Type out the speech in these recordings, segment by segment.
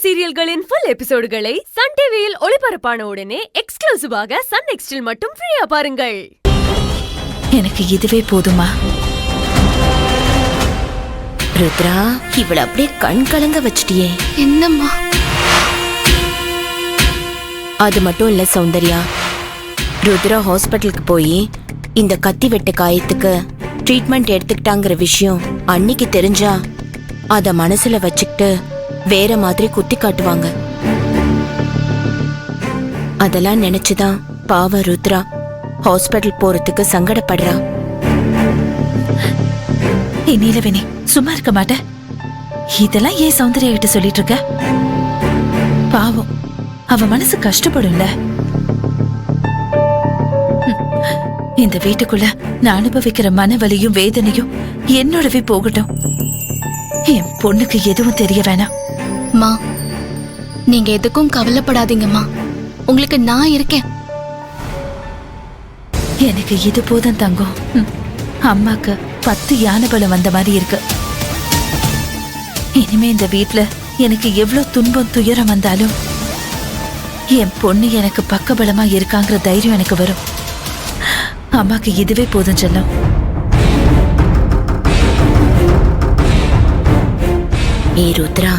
சீரியல்களின் full எபிசோடுகளை Sun டிவியில் ஒளிபரப்பான உடனே எக்ஸ்க்ளூசிவாக சன் நெக்ஸ்டில் மட்டும் ஃப்ரீயா பாருங்கள். எனக்கு இதுவே போதுமா? ருத்ரா, இவள அப்படியே கண் கலங்க வச்சிட்டியே. என்னம்மா? அது மட்டும் இல்ல சௌந்தர்யா, ருத்ரா ஹாஸ்பிட்டலுக்கு போய் இந்த கத்தி வெட்டு காயத்துக்கு ட்ரீட்மெண்ட் எடுத்துக்கிட்டாங்கிற விஷயம் அன்னைக்கு தெரிஞ்சா அத மனசுல வச்சுக்கிட்டு வேற மாதிரி குத்தி காட்டுவாங்க. அதெல்லாம் நினைச்சுதான் பாவ ருத்ரா ஹாஸ்பிட்டல் போறதுக்கு சங்கடப்படுறா. நீலவேணி, சும்மா இருக்க மாட்ட. இதெல்லாம் ஏன் சௌந்தர்யா கிட்ட சொல்லிட்டு இருக்க? பாவம், அவ மனசு கஷ்டப்படும்ல. இந்த வீட்டுக்குள்ள நான் அனுபவிக்கிற மன வலியும் வேதனையும் என்னோடவே போகட்டும். என் பொண்ணுக்கு எதுவும் தெரிய வேணாம். மா, நீங்க எதுக்கும் கவலைப்படாதீங்கம்மா, உங்களுக்கு நான் இருக்கேன். எனக்கு இது போதும் தங்கம். அம்மாக்கு 10 யானை பலம் வந்த மாதிரி இருக்கு. இனிமே இந்த வீட்ல எனக்கு எவ்வளவு துன்பம் துயரம் வந்தாலும் என் பொண்ணு எனக்கு பக்கபலமா இருக்காங்கிற தைரியம் எனக்கு வரும். அம்மாக்கு இதுவே போதும் செல்லம். ஏ ருத்ரா,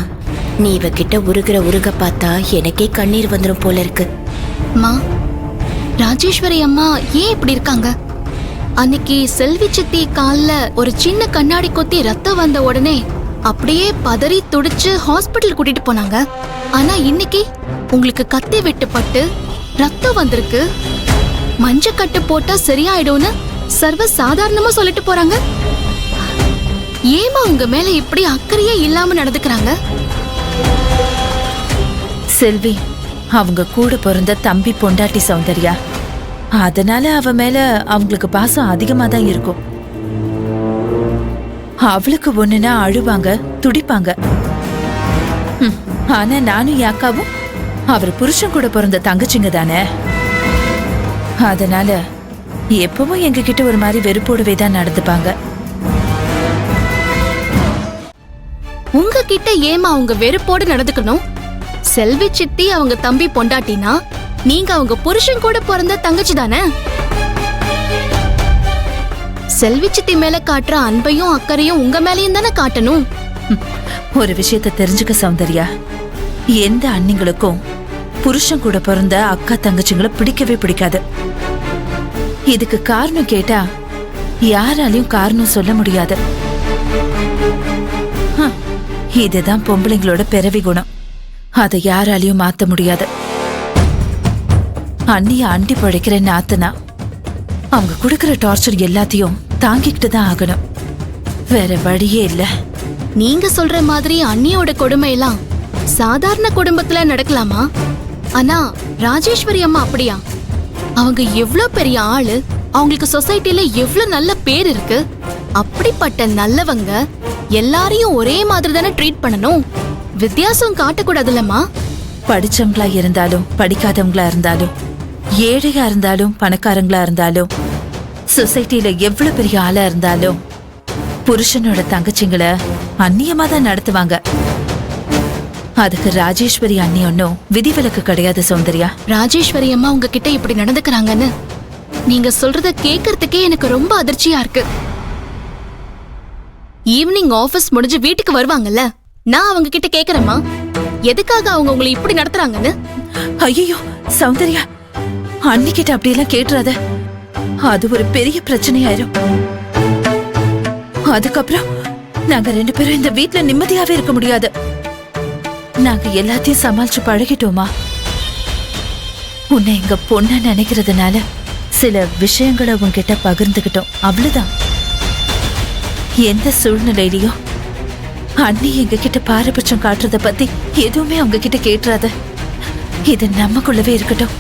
நீ இவகிட்ட உருக பார்த்தா எனக்கே கண்ணீர் வந்துடும் போல இருக்கு. மா, ராஜேஸ்வரி அம்மா ஏன் இப்படி இருக்காங்க? அன்னைக்கு செல்வி சித்தி கால்ல ஒரு சின்ன கண்ணாடி கொத்தி ரத்தம் வந்த உடனே அப்படியே பதறி துடிச்சு ஹாஸ்பிட்டல் கூட்டிட்டு போனாங்க. ஆனா இன்னைக்கு உங்களுக்கு கத்தி வெட்டுப்பட்டு ரத்தம் வந்திருக்கு, மஞ்சக்கட்டு போட்டா சரியாயிடும்னு சர்வ சாதாரணமா சொல்லிட்டு போறாங்க. ஏமா உங்க மேல இப்படி அக்கறையே இல்லாம நடந்துக்கிறாங்க? செல்வி அவங்க கூட பிறந்த தம்பி பொண்டாட்டி சௌந்தர்யா, அதனால அவ மேல அவங்களுக்கு பாசம் அதிகமா தான் இருக்கும். அவளுக்கு ஒண்ணுனா அழுவாங்க, துடிப்பாங்க. ஆனா நானும் யாக்காவும் அவர் புருஷன் கூட பிறந்த தங்கச்சிங்க தானே. அதனால எப்பவும் எங்க கிட்ட ஒரு மாதிரி வெறுப்போடவே தான் நடந்துப்பாங்க. உங்ககிட்ட ஏமா அவங்க வெறுப்போடு நடந்துக்கணும்? செல்வி சித்தி அவங்க தம்பி பொண்டாட்டினா நீங்க அவங்க புருஷன் கூட பிறந்த தங்கச்சி தானே. செல்வி சித்தி மேல காட்டுற அன்பையும் அக்கறையும் உங்க மேலயும் தானே காட்டணும். ஒரு விஷயத்தை தெரிஞ்சுக்க சௌந்தர்யா, எந்த அண்ணிங்களுக்கும் புருஷன் கூட பிறந்த அக்கா தங்கச்சிங்களை பிடிக்கவே பிடிக்காது. இதுக்கு காரணம் கேட்டா யாராலையும் காரணம் சொல்ல முடியாது. இதுதான் பொம்பளைங்களோட பிறவி குணம். அதை யாராலையும் மாத்த முடியாது. அண்ணிய அண்டி பழைக்கிற நாத்தனா அவங்க குடுக்கிற டார்ச்சர் எல்லாத்தையும் தாங்கிக்கிட்டு தான் ஆகணும். வேற வழியே இல்ல. நீங்க சொல்ற மாதிரி அண்ணியோட கொடுமை எல்லாம் சாதாரண குடும்பத்துல நடக்கலாமா? ஆனா ராஜேஸ்வரி அம்மா அப்படியா? அவங்க எவ்வளவு பெரிய ஆளு, அவங்களுக்கு சொசைட்டில எவ்வளவு நல்ல பேர் இருக்கு. அப்படிப்பட்ட நல்லவங்க எல்லாரையும் ஒரே மாதிரி தானே ட்ரீட் பண்ணணும். வித்தியாசம் காட்டக்கூடாதுல்லம்மா. படிச்சவங்களா இருந்தாலும் படிக்காதவங்களா இருந்தாலும், ஏழையா இருந்தாலும் பணக்காரங்களா இருந்தாலும், சொசைட்டில எவ்வளவு பெரிய ஆளா இருந்தாலும் புருஷனோட தங்கச்சிங்களை அந்நியமா தான் நடத்துவாங்க. அதுக்கு ராஜேஸ்வரி அண்ணி ஒன்னும் விதிவிலக்கு கிடையாது சௌந்தர்யா. ராஜேஸ்வரி அம்மா உங்ககிட்ட இப்படி நடந்துக்கிறாங்கன்னு நீங்க சொல்றத கேட்கறதுக்கே எனக்கு ரொம்ப அதிர்ச்சியா இருக்கு. ஈவினிங் ஆபீஸ் முடிஞ்சு வீட்டுக்கு வருவாங்கல்ல, நான் அவங்க கிட்ட கேக்குறேம்மா, எதுக்காக அவங்க உங்களை இப்படி நடத்துறாங்கன்னு. ஐயோ சௌந்தர்யா, அன்னிக்கிட்ட அப்படியெல்லாம் கேட்டுறாத. அது ஒரு பெரிய பிரச்சனையாயிரும். அதுக்கப்புறம் நாங்க 2 பேரும் இந்த வீட்ல நிம்மதியாவே இருக்க முடியாது. நாங்க எல்லாத்தையும் சமாளிச்சு பழகிட்டோமா. உன்னை எங்க பொண்ண நினைக்கிறதுனால சில விஷயங்களை உன்கிட்ட பகிர்ந்துகிட்டோம், அவ்வளவுதான். எந்த சூழ்நிலையிலயும் அண்ணி எங்க கிட்ட பாரபட்சம் காட்டுறத பத்தி எதுவுமே அவங்க கிட்ட கேட்டுறாத. இது நமக்குள்ளவே இருக்கட்டும்,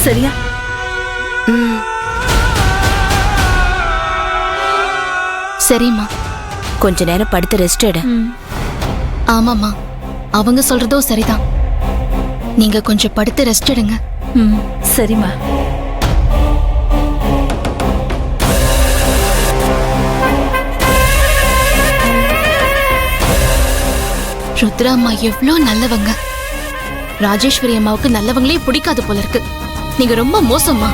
சரியா? சரிம்மா, கொஞ்ச நேரம் படுத்து ரெஸ்ட் எடு. ஆமாம்மா, அவங்க சொல்றதும் சரிதான். நீங்க கொஞ்சம் படுத்து ரெஸ்ட் எடுங்க. சரிம்மா. ருத்ரா அம்மா எவ்வளோ நல்லவங்க. ராஜேஸ்வரி அம்மாவுக்கு நல்லவங்களே பிடிக்காது போல இருக்கு. நீங்க ரொம்ப மோசமா.